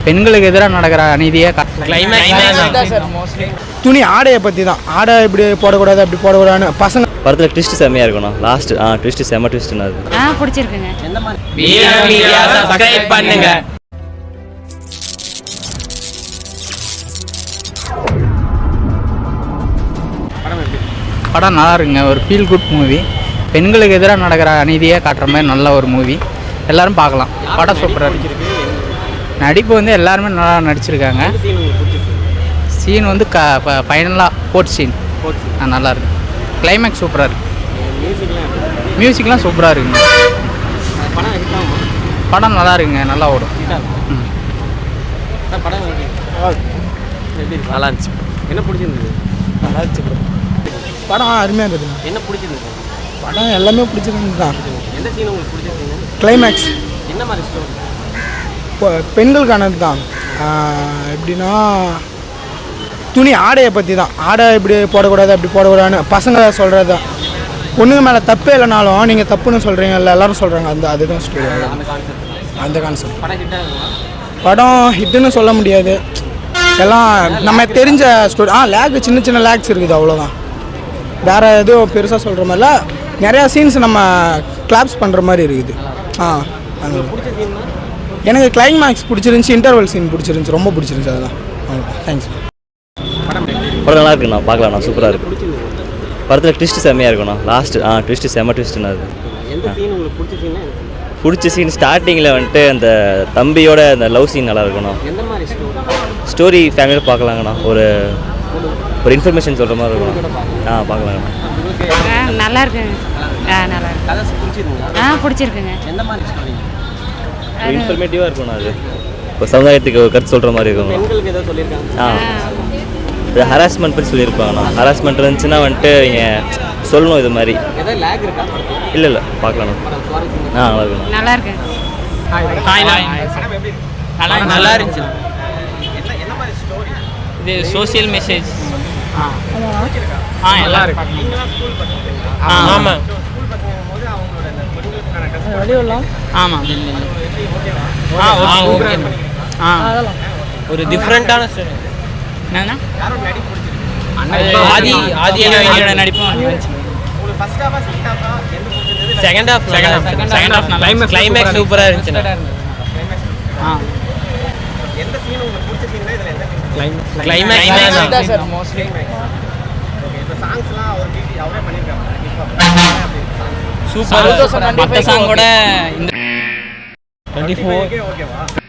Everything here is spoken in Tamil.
பெண்களுக்கு எதிராக நடக்கிற அநீதியை துணி ஆடையை பற்றி தான். ஆடை இப்படி போடக்கூடாது அப்படி போடக்கூடாதுன்னு பசங்க படத்தில் ட்விஸ்ட் செம்மையாக இருக்கணும். லாஸ்ட் ட்விஸ்ட் செம்ம ட்விஸ்ட்னு அது பிடிச்சிருக்குங்க. படம் நல்லா இருக்குங்க. ஒரு ஃபீல் குட் மூவி. பெண்களுக்கு எதிராக நடக்கிற அநீதியை காட்டுற மாதிரி நல்ல ஒரு மூவி. எல்லாரும் பார்க்கலாம். படம் சூப்பராக இருக்கு. நடிப்பு வந்து எல்லாருமே நல்லா நடிச்சிருக்காங்க. சீன் வந்து ஃபைனலாக கோட் சீன் நல்லா இருக்கு. கிளைமேக்ஸ் சூப்பராக இருக்கு. மியூசிக்லாம் சூப்பராக இருக்குங்க. படம் நல்லா இருக்குங்க. நல்லா ஓடும். நல்லா இருந்துச்சு. என்ன பிடிச்சிருந்தது? நல்லா இருந்துச்சு. படம் அருமையாக இருந்தது. என்ன பிடிச்சிருந்தது? படம் எல்லாமே பிடிச்சிருந்து தான். எந்த சீன் உங்களுக்கு பிடிச்சிருந்தீங்க? கிளைமேக்ஸ் என்ன மாதிரி ஸ்டோரி? பெண்களுக்கானது தான். எப்படின்னா துணி ஆடையை பற்றி தான். ஆடை இப்படி போடக்கூடாது அப்படி போடக்கூடாதுன்னு பசங்க சொல்கிறது தான். பொண்ணுங்க மேலே தப்பே இல்லைனாலும் நீங்கள் தப்புன்னு சொல்கிறீங்கல்ல, எல்லோரும் சொல்கிறாங்க. அதுதான் ஸ்டோரி. அந்த கான்செப்ட். படம் ஹிட்டுன்னு சொல்ல முடியாது. எல்லாம் நம்ம தெரிஞ்ச ஸ்டோரி. லேக் சின்ன சின்ன லேக்ஸ் இருக்குது, அவ்வளோதான். வேறு எதுவும் பெருசாக சொல்கிற மாதிரில நிறையா சீன்ஸ் நம்ம கிளாப்ஸ் பண்ணுற மாதிரி இருக்குது. எனக்கு கிளைமேக்ஸ் பிடிச்சிருந்துச்சி. இன்டர்வல் சீன் பிடிச்சிருந்துச்சி. ரொம்ப பிடிச்சிருந்துச்சி. அதெல்லாம் அவ்வளோதான். தேங்க்ஸ். படம் நல்லா இருக்குண்ணா. பார்க்கலாம்ண்ணா. சூப்பராக இருக்குது. படத்தில் ட்விஸ்ட் செம்மையாக இருக்கணும். லாஸ்ட் ட்விஸ்ட் செம்ம ட்விஸ்ட்னு அது பிடிச்ச சீன் ஸ்டார்டிங்கில் வந்துட்டு அந்த தம்பியோட அந்த லவ் சீன் நல்லா இருக்கணும். ஸ்டோரி ஃபேமிலியில் பார்க்கலாங்கண்ணா. ஒரு இன்ஃபர்மேஷன் சொல்கிற மாதிரி இருக்கணும். பார்க்கலாங்கண்ணா. நல்லா இருக்குங்க. நல்லா இருக்கு. பிடிச்சிருக்குங்க. இன்ஃபர்மேட்டிவாக இருக்கணும். அது இப்போ சமுதாயத்துக்கு கருத்து சொல்கிற மாதிரி இருக்கணும். இது ஹராஸ்மெண்ட் பற்றி சொல்லியிருப்பாங்கண்ணா. ஹராஸ்மெண்ட் இருந்துச்சுன்னா வந்துட்டு நீங்கள் சொல்லணும். இது மாதிரி இல்லை பார்க்கலாம். நல்லா இருக்கணும். நல்லா இருக்கு. நல்லா இருந்துச்சு. இது சோசியல் மெசேஜ். நல்லா இருக்கு. ஆமாம் ஆமாம். ஒரு டிஃப்ரெண்ட்டான ஸ்டோரி. என்னன்னா ஆதியோட நடிப்பும் செகண்ட் ஹாஃப் கிளைமேக்ஸ் சூப்பராக இருந்துச்சு. Climax super. மற்ற சாங் கூட இந்த 24